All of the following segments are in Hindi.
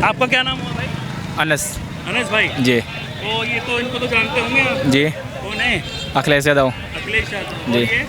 आपका क्या नाम हुआ भाई? अनस अनस भाई। जी तो ये तो इनको तो जानते होंगे आप। जी। कौन है? अखिलेश यादव अखिलेश यादव। जी। और ये?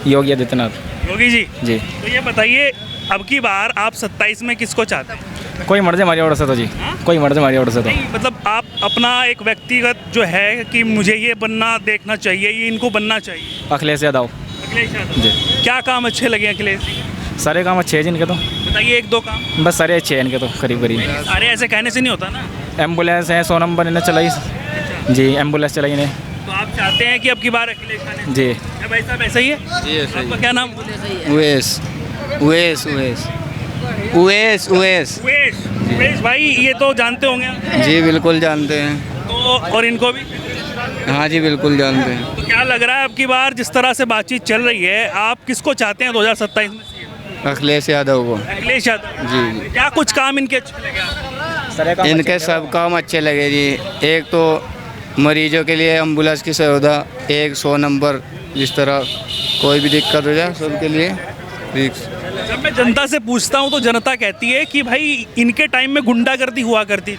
योगी आदित्यनाथ योगी जी। जी। तो ये बताइए, अब की बार आप 27 में किसको चाहते हैं? कोई मर्जी हमारी ओर से तो जी। हाँ? कोई मर्जी हमारी ओर से तो नहीं मतलब आप अपना एक व्यक्तिगत जो है कि मुझे ये बनना देखना चाहिए, ये इनको बनना चाहिए। अखिलेश यादव अखिलेश यादव जी। क्या काम अच्छे लगे अखिलेश जी? सारे काम अच्छे हैं जिनके तो, बताइए एक दो काम। बस सारे अच्छे हैं इनके तो करीब करीब। सारे ऐसे कहने से नहीं होता ना। एम्बुलेंस है 100 नंबर इन्हें चलाई जी, एम्बुलेंस चलाई इन्हें तो आप चाहते हैं कि अब की बार अखिलेश आने? जी। क्या भाई साहब ऐसा ही है? जी ऐसा आपका क्या नाम? उवेस उवेस उवेस उवेस उवेस उवेश। उवेश भाई ये तो जानते होंगे आप। जी बिल्कुल जानते हैं। तो और इनको भी। हाँ जी बिल्कुल जानते हैं। तो क्या लग रहा है अब की बार जिस तरह से बातचीत चल रही है, आप किसको चाहते हैं 2027 में? अखिलेश यादव को। अखिलेश यादव जी। क्या कुछ काम इनके अच्छे लगे आपको? इनके सब काम अच्छे लगे जी। एक तो मरीजों के लिए एम्बुलेंस की सुविधा, एक 100 नंबर, जिस तरह कोई भी दिक्कत हो जाए सबके लिए रिक्स। जब मैं जनता से पूछता हूँ तो जनता कहती है कि भाई इनके टाइम में गुंडागर्दी हुआ करती थी।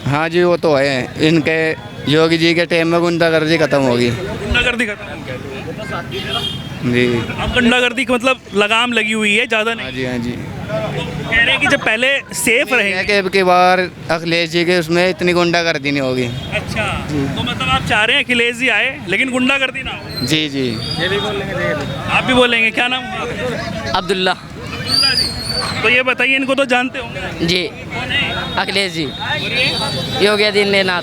हाँ जी वो तो है। इनके योगी जी के टाइम में गुंडागर्दी खत्म होगी गुंडागर्दी खत्म हो गई। जी। अब गुंडागर्दी का मतलब लगाम लगी हुई है, ज़्यादा हाँ नहीं। जी हाँ जी। कह रहे हैं कि जब पहले सेफ रहेंगे। कि अब की बार अखिलेश जी के उसमें इतनी गुंडागर्दी नहीं होगी। अच्छा, तो मतलब आप चाह रहे हैं अखिलेश जी आए लेकिन गुंडागर्दी ना हो। जी जी। आप भी बोलेंगे? क्या नाम हुआ आपका? अब्दुल्ला अब्दुल्ला जी। तो ये बताइए, इनको तो जानते होंगे। जी। कौन है? अखिलेश जी। और ये? योगी आदित्यनाथ।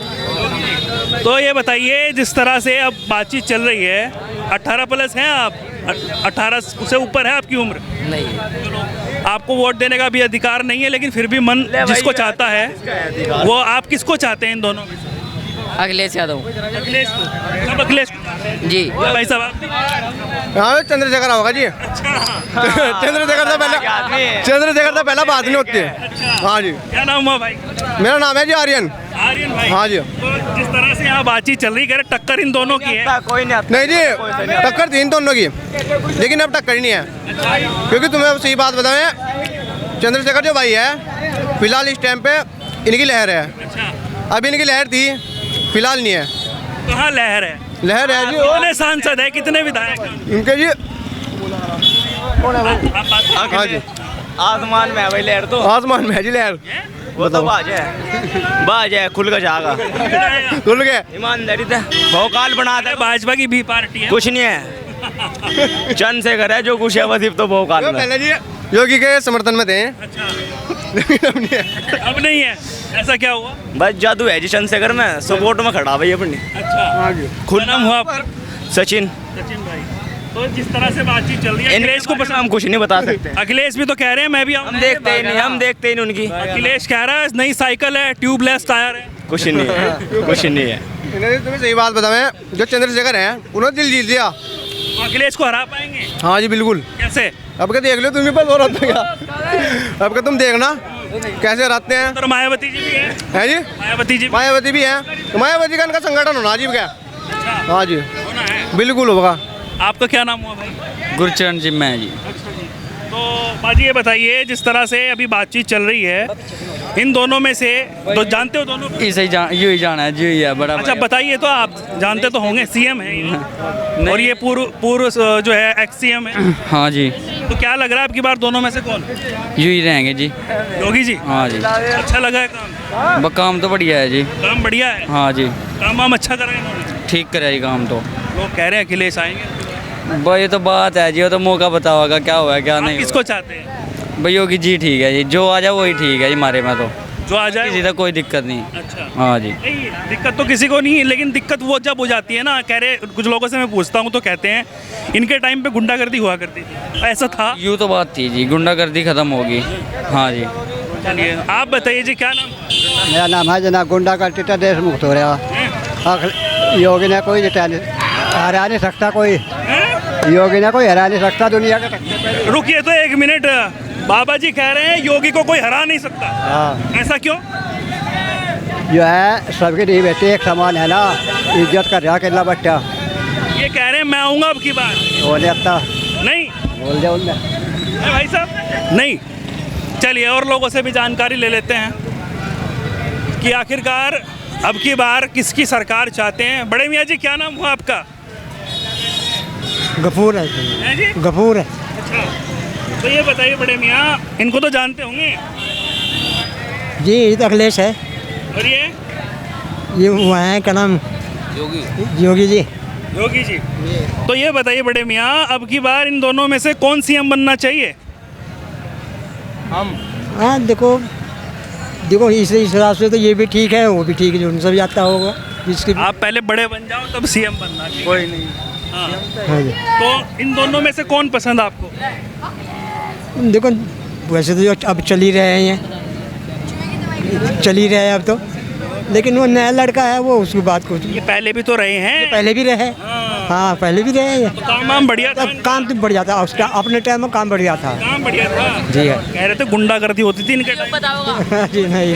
तो ये बताइए, जिस तरह से अब बातचीत चल रही है, 18+ हैं आप? 18 से ऊपर है आपकी उम्र? नहीं। आपको वोट देने का भी अधिकार नहीं है, लेकिन फिर भी मन जिसको चाहता है वो, आप किसको चाहते हैं इन दोनों में से? अखिलेश यादव। अखिलेश को। सब अखिलेश को। जी। भाई साहब आप? हाँ चंद्रशेखर होगा जी। चंद्रशेखर था पहला बात नहीं होती है। हाँ जी। क्या नाम हुआ भाई? मेरा नाम है जी आर्यन। आर्यन भाई। हाँ जी। तो जिस तरह से यहाँ बातचीत चल रही है, टक्कर इन दोनों की है। नहीं जी, टक्कर थी इन दोनों की, लेकिन अब टक्कर नहीं है। क्योंकि तुम्हें अब सही बात बताएं, चंद्रशेखर जो भाई है फिलहाल इस टाइम पे इनकी लहर है। अभी इनकी लहर थी, फिलहाल नहीं है। कहाँ लहर है? लहर है जी। कितने सांसद है, कितने विधायक हैं? इनके जी। आप बात हाँ जी। आसमान में है भाई लहर तो। आसमान में है जी लहर। वो तो बाज है खुल का जागा। खुल गए। ईमानदारी से भौकाल बना दे। भाजपा की भी पार्टी है। कुछ नहीं है। चंद्रशेखर है जो कुछ है बस तो भौकाल में। पहले जी योगी के समर्थन में थे। अच्छा, लेकिन अब नहीं है। अब नहीं है। ऐसा क्या हुआ? बस जादू है जी चंद्रशेखर में, सपोर्ट में खड़ा भाई अपनी। अच्छा, खुद नाम हुआ आपका? सचिन। सचिन भाई। तो जिस तरह से बातचीत चल रही है, अखिलेश को पसंद? हम कुछ नहीं बता सकते। अखिलेश भी तो कह रहे हैं मैं भी आऊं। हम देखते ही नहीं, हम देखते ही नहीं उनकी। अखिलेश कह रहा है नई साइकिल है, ट्यूबलेस टायर है। कुछ नहीं है, कुछ नहीं है। इन्होंने तुम्हें सही बात बताएं, जो चंद्रशेखर हैं उन्होंने दिल जीत लिया। तो अखिलेश को हरा पाएंगे? हाँ जी बिल्कुल। कैसे? अब क्या देख लो तुम भी बस और रहते क्या। अब क्या तुम देखना कैसे रहते हैं। तो मायावती जी भी है। है जी। मायावती जी मायावती भी है, तो मायावती का इनका संगठन होना अजीब क्या। हाँ जी होना है। बिल्कुल होगा। आपका क्या नाम हुआ भाई? गुरचरण जी मैं जी। तो बाजी ये बताइए, जिस तरह से अभी बातचीत चल रही है, इन दोनों में से तो जानते हो दोनों को? इसे यू ही जाना है जी ही है बड़ा। अच्छा बताइए, तो आप जानते तो होंगे, सीएम है ये। और ये पूर्व जो है एक्स सीएम है। हाँ जी। तो क्या लग रहा है आपकी बार दोनों में से कौन? यू ही रहेंगे जी। योगी जी। हाँ जी। अच्छा लगा है काम? काम तो बढ़िया है जी। काम बढ़िया है। हाँ जी। काम वाम अच्छा करा है इन्होंने? ठीक करे जी काम तो। लोग कह रहे हैं अखिलेश आएंगे। भाई ये तो बात है जी, वो तो मौका बताओगा क्या हुआ क्या आप नहीं। किसको चाहते हैं? भाई योगी जी ठीक है जी, जो आ जाए वही ठीक है जी हमारे में तो। जो आ जाए किसी का कोई दिक्कत नहीं। अच्छा। हाँ जी। नहीं दिक्कत तो किसी को नहीं है, लेकिन दिक्कत वो जब हो जाती है ना, कह रहे कुछ लोगों से मैं पूछता हूँ तो कहते हैं इनके टाइम पे गुंडागर्दी हुआ करती थी। ऐसा था? यूँ तो बात थी जी, गुंडागर्दी खत्म होगी। हाँ जी। चलिए आप बताइए जी, क्या नाम? मेरा नाम है जना। गुंडागर्दी तो देश मुक्त हो रहा। योगी ने कोई हरा नहीं सकता, कोई योगी ने कोई हरा नहीं सकता दुनिया का। रुकिए तो एक मिनट, बाबा जी कह रहे हैं योगी को कोई हरा नहीं सकता। हाँ ऐसा क्यों? जो है सबकी नहीं बेटी एक समान है ना, इज्जत कर रहा अकेला बच्चा। ये कह रहे हैं मैं आऊँगा अब की बार। बोले अब नहीं बोल दे उनने। भाई साहब नहीं। चलिए और लोगों से भी जानकारी ले लेते हैं। कि आखिरकार अब की बार किसकी सरकार चाहते हैं। बड़े मियाँ जी, क्या नाम हुआ आपका? गफूर है हैं जी? गफूर है। अच्छा, तो ये बताइए बड़े मियाँ, इनको तो जानते होंगे। जी ये तो अखिलेश है। और ये वहाँ है, क्या नाम, योगी जी। योगी जी। तो ये बताइए बड़े मियाँ, अब की बार इन दोनों में से कौन सीएम बनना चाहिए? हाँ देखो इस हिसाब से तो ये भी ठीक है, वो भी ठीक है, जो उनसे भी आता होगा इसके। आप पहले बड़े बन जाओ तब सीएम बनना। कोई नहीं। हाँ। हाँ जी। तो इन दोनों में से कौन पसंद आपको? देखो वैसे तो जो अब चल ही रहे हैं, अब तो, लेकिन वो नया लड़का है, वो उसकी बात को, ये पहले भी तो रहे हैं। पहले भी रहे। हाँ पहले भी रहे हैं। तो काम बढ़िया था। काम तो बढ़िया था, उसका अपने टाइम में काम बढ़िया था। काम बढ़िया था। जी है। कह रहे थे गुंडागर्दी होती थी इनके टाइम। जी नहीं,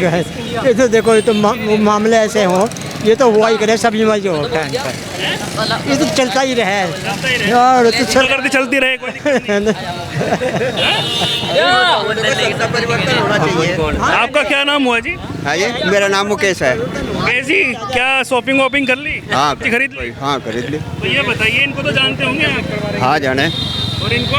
ये तो देखो, ये तो मामले ऐसे हो, ये तो हुआ ही करे सभी में जो होता है, ये तो चलता ही रहे और तो गुंडागर्दी चलती रहे, कोई दिक्कत नहीं। आपका क्या नाम हुआ जी? हाँ जी, मेरा नाम मुकेश है। जी, क्या शॉपिंग वॉपिंग कर ली? हाँ खरीद ली? हाँ खरीद ली। तो ये बताइए, इनको तो जानते होंगे आप। हाँ जाने, और इनको?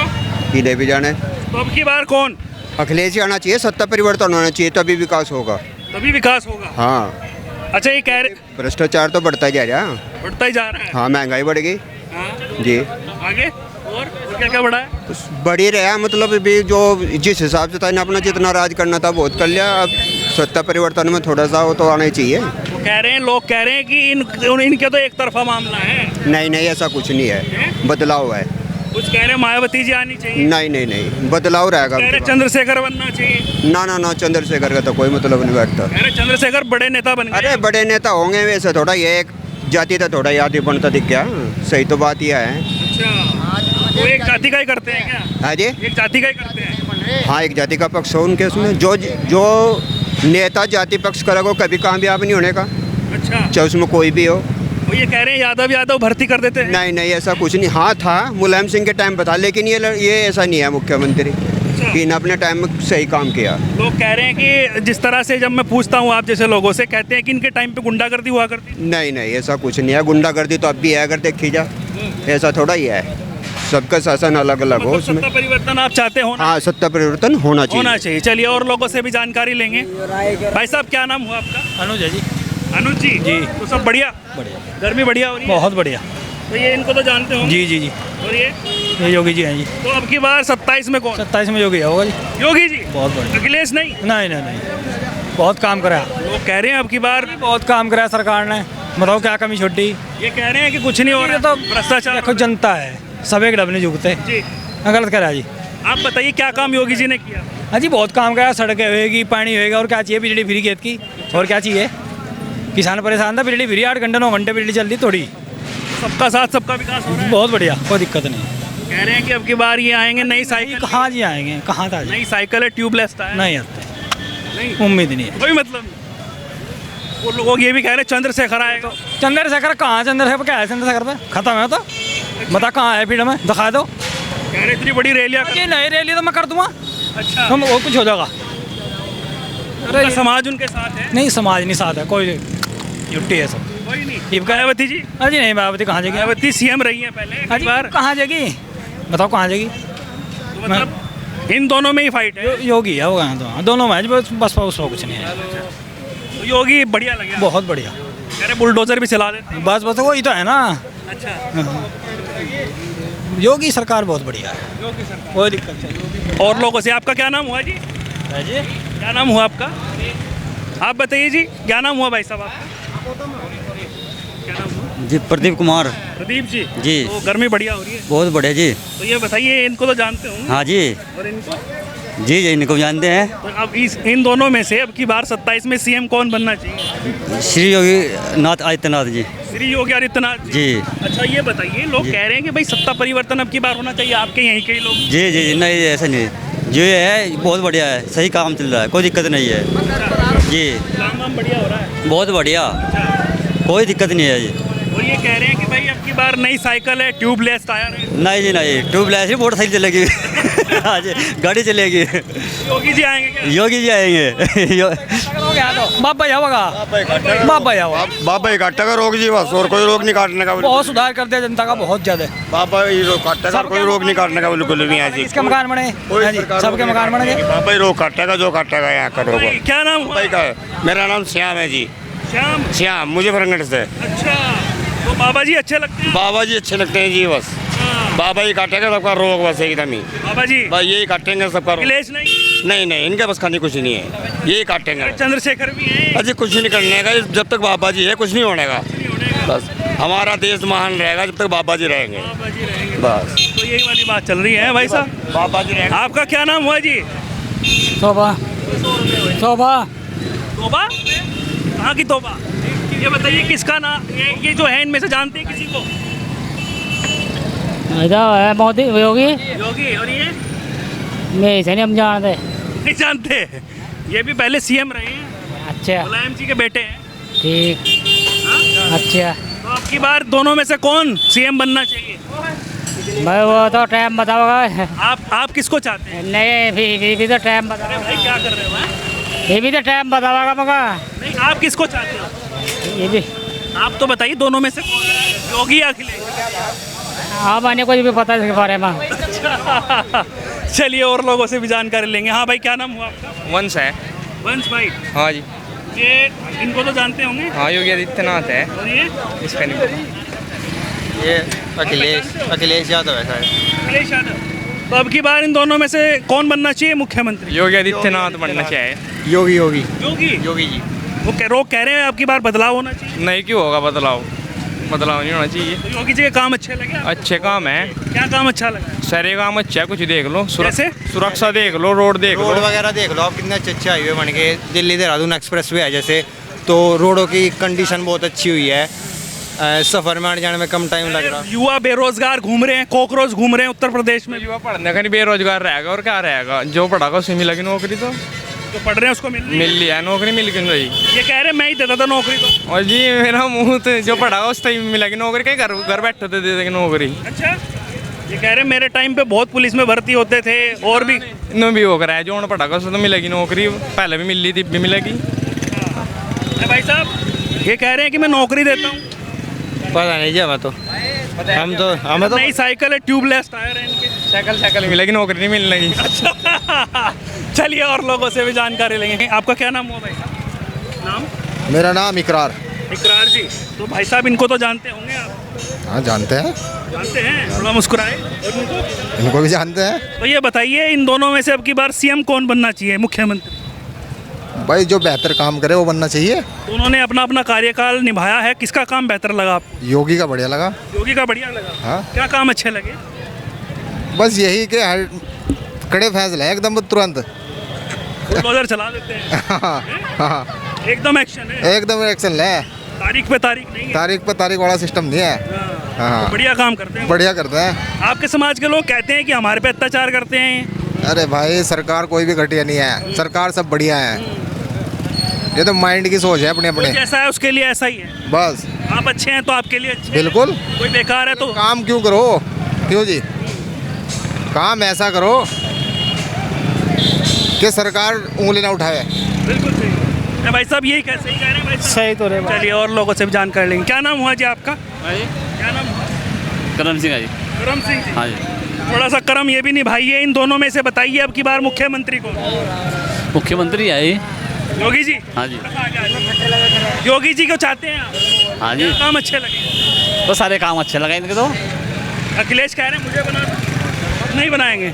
इन्हें भी जाने। तो अब की बार कौन? अखिलेश ही आना चाहिए, सत्ता परिवर्तन होना चाहिए, तभी विकास होगा। तभी विकास होगा। हाँ। अच्छा, ये कह रहे भ्रष्टाचार तो बढ़ता ही जा रहा है। बढ़ता ही जा रहा है। हाँ, महंगाई बढ़ गई। हाँ। जी। आगे और क्या क्या बढ़ा है? तो बढ़ ही रहा, मतलब भी जो जिस हिसाब से था इन्हें अपना जितना राज करना था बहुत कर लिया, अब सत्ता परिवर्तन में थोड़ा सा वो तो आना ही चाहिए। वो कह रहे हैं, लोग कह रहे हैं कि इनके तो एक तरफा मामला है। नहीं नहीं, ऐसा कुछ नहीं है, बदलाव है। कुछ कह रहे हैं मायावती जी आनी चाहिए। नहीं नहीं नहीं, बदलाव रहेगा। कह रहे चंद्रशेखर बनना चाहिए। ना ना ना, चंद्रशेखर का तो कोई मतलब नहीं बैठता। कह रहे चंद्रशेखर बड़े नेता बन गए। अरे बड़े नेता होंगे, वैसे थोड़ा ये एक जाति का थोड़ा याद बनता दिख गया। सही तो बात यह है। अच्छा, वो एक जाति का ही करते हैं क्या? हाँ जी, एक जाति का ही करते हैं। हाँ एक जाति का पक्ष हो उनके उसमें। जो नेता जाति पक्ष करेगा कभी कामयाब नहीं होने का, अच्छा, चाहे उसमें कोई भी हो। वो ये कह रहे हैं यादव भर्ती कर देते हैं। नहीं नहीं, ऐसा कुछ नहीं। हाँ था, मुलायम सिंह के टाइम बता, लेकिन ये ऐसा नहीं है मुख्यमंत्री कि इन्हें अपने टाइम में सही काम किया। लोग कह रहे हैं कि जिस तरह से जब मैं पूछता हूँ आप जैसे लोगों से, कहते हैं कि इनके टाइम पे गुंडागर्दी हुआ करती। नहीं नहीं, ऐसा कुछ नहीं है। गुंडागर्दी तो अब भी है, अगर देखी जा, ऐसा थोड़ा ही है। सबका शासन अलग अलग हो उसमें। सत्ता परिवर्तन आप चाहते हो ना? हाँ, सत्ता परिवर्तन होना चाहिए। चलिए और लोगों से भी जानकारी लेंगे। भाई साहब, क्या नाम हुआ आपका? अनुज है जी। अनुज जी। तो सब बढ़िया? बढ़िया, गर्मी बढ़िया हो रही है? बहुत बढ़िया। तो ये इनको तो जानते हो? जी जी जी। और ये योगी जी हैं जी। तो अब की बार 27 में कौन? 27 में योगी होगा जी। योगी जी। बहुत बढ़िया। अखिलेश नहीं? नहीं नहीं नहीं, बहुत काम करा। लोग कह रहे हैं अब की बार बहुत काम करा सरकार ने, बताओ क्या कमी छोड़ी। ये कह रहे हैं कि कुछ नहीं हो रहा, तो भ्रष्टाचार। देखो जनता है, सब एक डबने झुकते। जी, गलत करा जी। आप बताइए क्या काम योगी जी ने किया? हाँ जी, बहुत काम करा। सड़कें होएगी, पानी होएगा, और क्या चाहिए, बिजली फ्री खेत की, और क्या चाहिए। किसान परेशान था, बिजली फ्री, 8 घंटे 9 घंटे बिजली चल रही थोड़ी। सबका साथ सबका विकास हो रहा है। बहुत बढ़िया, कोई दिक्कत नहीं। कह रहे हैं कि अब की बार ये आएंगे नई साइकिल। कहाँ जी आएंगे, कहाँ था जी? नई साइकिल है, ट्यूबलेस टायर। नहीं आते, नहीं, उम्मीद नहीं है। कोई मतलब नहीं। वो लोग ये भी कह रहे हैं चंद्रशेखर आएगा। चंद्रशेखर कहाँ, चंद्रशेखर क्या है चंद्रशेखर पे, खत्म है तो बता कहाँ है, फिर हमें दिखा दो। कह रहे इतनी बड़ी रैलियाँ ये नई रैली तो मैं कर दूंगा, अच्छा, हम वो कुछ हो जाएगा। उनका समाज उनके साथ है? नहीं, समाज नहीं साथ है, कोई युट्टी है सब। कोई नहीं। मायावती जी? हाँ जी, नहीं मायावती कहाँ जाएगी? मायावती सीएम रही है पहले हाँ एक जी, बार। कहाँ जाएगी, बताओ कहाँ जाएगी? तो मतलब इन दोनों में ही फाइट है। योगी है वो, कहाँ तो दोनों मैच बस उसको कुछ नहीं है। तो योगी बढ़िया लगे? बहुत बढ़िया। कह रहे बुलडोजर भी चला देते हैं। बस वही तो है ना। अच्छा, योगी सरकार बहुत बढ़िया है, योगी सरकार। कोई दिक्कत नहीं। और लोगों से, आपका क्या नाम हुआ जी? जी, क्या नाम हुआ आपका? आप बताइए जी, क्या नाम हुआ भाई साहब आपका? क्या नाम हुआ? जी प्रदीप कुमार। प्रदीप जी। जी। तो गर्मी बढ़िया हो रही है? बहुत बढ़िया जी। तो ये बताइए, इनको तो जानते होंगे? हाँ जी। और इनको? जी जी, इनको जानते हैं। तो अब इन दोनों में से अब की बार 27 में सीएम कौन बनना चाहिए? श्री योगी नाथ आदित्यनाथ जी। श्री योगी आदित्यनाथ जी। अच्छा, ये बताइए, लोग कह रहे हैं कि भाई सत्ता परिवर्तन अब की बार होना चाहिए, आपके यहीं के ही लोग। जी जी जी, नहीं ऐसा नहीं, जो ये है बहुत बढ़िया है, सही काम चल रहा है, कोई दिक्कत नहीं है जी। काम वाम बढ़िया हो रहा है? बहुत बढ़िया, कोई दिक्कत नहीं है जी। और ये कह रहे हैं कि भाई अब की बार नई साइकिल है, ट्यूबलेस टायर है। नहीं जी नहीं, ट्यूबलेस ही बहुत सही चलेगी। हाँ जी, गाड़ी चलेगी। योगी जी आएंगे क्या? योगी जी आएंगे। बाबा जाओगा बाबा जाओ बाबा ही काटेगा रोग जी, बस और कोई रोग नहीं काटने का। बहुत सुधार कर दिया जनता का बहुत ज्यादा। बाबा ही रोग काटेगा, कोई रोग नहीं काटने का बिल्कुल भी। यहाँ जी इसके मकान बने, हाँ जी, सबके मकान बन गए। बाबा ही रोग काटेगा, जो काटेगा यहाँ का रोग। क्या नाम हुआ? भाई का मेरा नाम श्याम है जी। श्याम। श्याम, मुझे फरंगड़ से। अच्छा, तो बाबा जी अच्छे लगते हैं? बाबा जी अच्छे लगते हैं जी, बस बाबा ही काटेगा सबका रोग, बस एकदम ही। बाबा जी भाई यही काटेंगे सबका रोग। अखिलेश नहीं? नहीं, इनके बस खाने कुछ नहीं है, यही काटेंगे। चंद्रशेखर भी है? अजी कुछ नहीं करने का, जब तक बाबा जी है कुछ नहीं होने का। बस हमारा देश महान रहेगा जब तक बाबा जी रहेंगे, बाबा जी रहेंगे। बस। तो यही वाली बात चल रही है भाई साहब। बाबा जी रहेंगे। आपका क्या नाम हुआ जी? तोबा तोबा तोबा? कहाँ की तोबा? ये बताइए किसका नाम, ये जो है इनमें से जानते हैं किसी को? इधर है मोदी योगी। योगी। और ये मैं इसे नहीं हम जानते। नहीं जानते? ये भी पहले सीएम रहे हैं, अच्छा मुलायम जी के बेटे हैं। ठीक। अच्छा, तो आपकी बार दोनों में से कौन सीएम बनना चाहिए? भाई वो तो टाइम बताओगा। आप किसको चाहते हैं? नहीं भी तो टाइम अरे बताओगा। भाई क्या कर रहे हो? हैं? ये भी तो टाइम बताओगा मगा। नहीं, आप किसको चाहते हो? ये भी आप तो बताइए दोनों में से कौन है? योगी या अखिलेश? आप आने को भी पता है इसके बारे में। चलिए और लोगों से भी जानकारी लेंगे। हाँ भाई, क्या नाम हुआ आपका? वंश है। वंश भाई। हाँ जी। ये इनको तो जानते होंगे? हाँ, योगी आदित्यनाथ है। और ये इसका नहीं पता। ये अखिलेश यादव है शायद। अखिलेश यादव। तो अब की बार इन दोनों में से कौन बनना चाहिए मुख्यमंत्री? योगी आदित्यनाथ बनना चाहिए। योगी योगी। योगी जी। वो कह रहे हैं अब की बार बदलाव होना चाहिए। नहीं, क्यों होगा बदलाव? बदलाव नहीं होना चाहिए। तो योगी जी के काम अच्छे लगे आपको? अच्छे काम है। क्या काम अच्छा लगा? सारे काम अच्छे है, कुछ देख लो। जैसे? सुरक्षा देख लो, रोड देख लो। रोड वगैरह देख लो आप, कितने अच्छे हाईवे बन गए। दिल्ली देहरादून एक्सप्रेस वे है जैसे, तो रोडों की कंडीशन बहुत अच्छी हुई है। सफ़र में आने जाने में कम टाइम लग रहा। युवा बेरोजगार घूम रहे हैं, कॉकरोच घूम रहे हैं उत्तर प्रदेश में। युवा पढ़ने का नहीं बेरोजगार रहेगा और क्या रहेगा? जो पढ़ागा उसे मिलेगी नौकरी, तो जो पढ़ रहे हैं उसको मिल मिल है नौकरी, मिल क्यों रही? ये कह रहे हैं मैं ही देता था नौकरी तो। और जी मेरा मुंह तो जो पढ़ागा उससे मिलेगी नौकरी, कहीं घर बैठे दे देगी नौकरी। अच्छा, ये कह रहे हैं मेरे टाइम पे बहुत पुलिस में भर्ती होते थे और भी नो भी हो रहा है, जो पढ़ागा उससे तो मिलेगी नौकरी, पहले भी मिल रही थी, भी मिलेगी। भाई साहब ये कह रहे हैं कि मैं नौकरी देता हूँ। पता नहीं जी हमें तो, हमें तो नई साइकिल है, ट्यूबलेस टायर है इनके। साइकिल मिलेगी, नौकरी नहीं मिलेगी। अच्छा चलिए और लोगों से भी जानकारी लेंगे। आपका क्या नाम हुआ भाई साहब? नाम? मेरा नाम इकरार। इकरार जी। तो भाई साहब इनको तो जानते होंगे आप? हाँ जानते हैं। जानते हैं? थोड़ा मुस्कुराए। और इनको भी जानते हैं। तो ये बताइए इन दोनों में से अब की बार सीएम कौन बनना चाहिए, मुख्यमंत्री? भाई जो बेहतर काम करे वो बनना चाहिए। तो उन्होंने अपना अपना कार्यकाल निभाया है, किसका काम बेहतर लगा आपको? योगी का बढ़िया लगा। योगी का बढ़िया लगा। हाँ। क्या काम अच्छे लगे? बस यही कि हर कड़े फैसले हैं एकदम तुरंत। बुलडोजर चला देते हैं। हाँ, एकदम एक्शन है। एकदम एक्शन ले। तारीख पे तारीख नहीं है। तारीख पर तारीख वाला सिस्टम नहीं है। हाँ, तो बढ़िया काम करते हैं। बढ़िया करते हैं। आपके समाज के लोग कहते हैं कि हमारे पे अत्याचार करते हैं। अरे भाई सरकार कोई भी घटिया नहीं है, सरकार सब बढ़िया है। ये तो माइंड की सोच है अपने कोई अपने। जैसा है उसके लिए ऐसा ही है। बस आप अच्छे हैं तो आपके लिए अच्छे हैं। बिल्कुल। कोई बेकार है तो काम क्यों करो? क्यों जी? काम ऐसा करो कि सरकार उंगली ना उठाए। बिल्कुल सही है। भाई साहब यही सही कह रहे हैं भाई साहब? सही तो रहे। चलिए और लोगों से भी जानकारी लेंगे। क्या नाम हुआ जी आपका? क्या नाम हुआ? करम सिंह जी। करम सिंह जी। हाँ जी। थोड़ा सा करम ये भी निभाइए। इन दोनों में से बताइए अब की बार मुख्यमंत्री को। मुख्यमंत्री है ये। योगी जी। हाँ जी। योगी जी को चाहते हैं आप? हाँ जी। क्या काम अच्छे लगे? तो सारे काम अच्छे लगे इनके तो। अखिलेश कह रहे हैं मुझे बना नहीं बनाएंगे।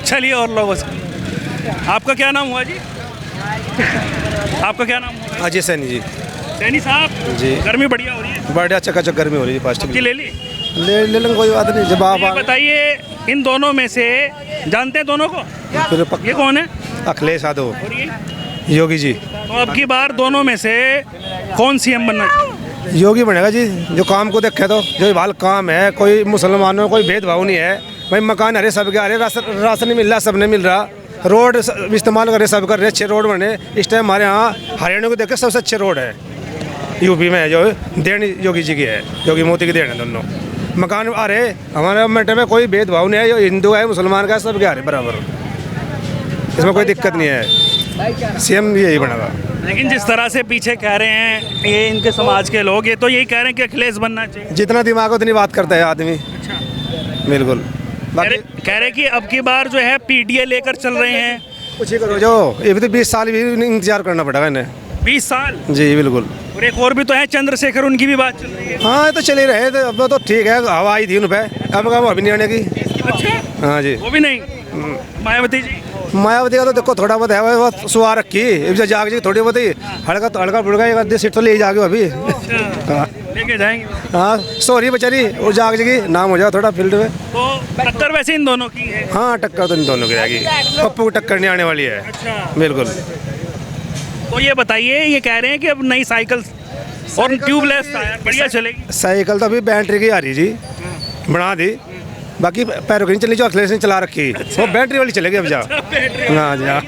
चलिए और लोगों से। आपका क्या नाम हुआ जी? आपका क्या नाम हुआ? अजय सैनी जी। सैनी साहब जी। गर्मी बढ़िया हो रही है? बढ़िया चकाचक गर्मी हो रही है। फास्ट की ले ली? ले लेंगे, कोई बात नहीं। जब आप ये बताइए इन दोनों में से जानते हैं दोनों को? ये कौन है? अखिलेश यादव और ये? योगी जी। तो अब की बार दोनों में से कौन सीएम बनना चाहिए? योगी बनेगा जी, जो काम को देखे तो। जो भाल काम है, कोई मुसलमानों में कोई भेदभाव नहीं है भाई। मकान हरे सबके हरे, राशन नहीं मिल रहा, सब नहीं मिल रहा। रोड इस्तेमाल कर रहे, सब कर रहे, अच्छे रोड बने। इस टाइम हमारे यहाँ हरियाणा को देखे सबसे अच्छे रोड है यूपी में, जो देन योगी जी की है, योगी मोदी की देन है। दोनों मकान आ रहे हमारे मटे में, कोई भेदभाव नहीं है। जो हिंदू है मुसलमान का, सब के आ रहे बराबर, इसमें कोई दिक्कत नहीं है। सीएम यही बनेगा। लेकिन जिस तरह से पीछे कह रहे हैं ये इनके समाज के लोग, ये तो यही कह रहे हैं कि अखिलेश बनना चाहिए। जितना दिमाग उतनी बात करता है आदमी। बिल्कुल। कह रहे कि अब की बार जो है पीडीए लेकर चल रहे हैं। कुछ ही करो जो, ये भी तो 20 साल भी इंतजार करना पड़ेगा इन्हें। 20 साल? जी बिल्कुल। और एक और भी तो है चंद्रशेखर, उनकी भी बात चल रही है। हाँ, ये तो चले रहे थे, अब तो ठीक है, हवा आई थी उन पे, अब वो अभी नहीं आने की। अच्छा। हाँ जी। वो भी नहीं। मायावती जी? मायावती का तो देखो थोड़ा बहुत है, वो सुहा रखी जाग जी थोड़ी बहुत ही, हल्का बुड़का एक आधी सीट तो ले जाओगे अभी। लेके जाएंगे। हाँ, सॉरी बेचारी, वो जाग जी नाम हो जाए थोड़ा फील्ड में। तो टक्कर वैसे इन दोनों की है? हाँ, टक्कर तो इन दोनों की रहेगी, पप्पू की टक्कर नहीं आने वाली है। अच्छा। बिल्कुल। तो ये बताइए, ये कह रहे हैं कि अब नई साइकिल और ट्यूबलेस बढ़िया चलेगी। साइकिल तो अभी बैटरी की आ रही जी, बना दी, बाकी पैरों की नहीं चली, जो अखिलेश ने चला रखी वो बैटरी वाली चलेगी अब जा। हाँ जी हाँ।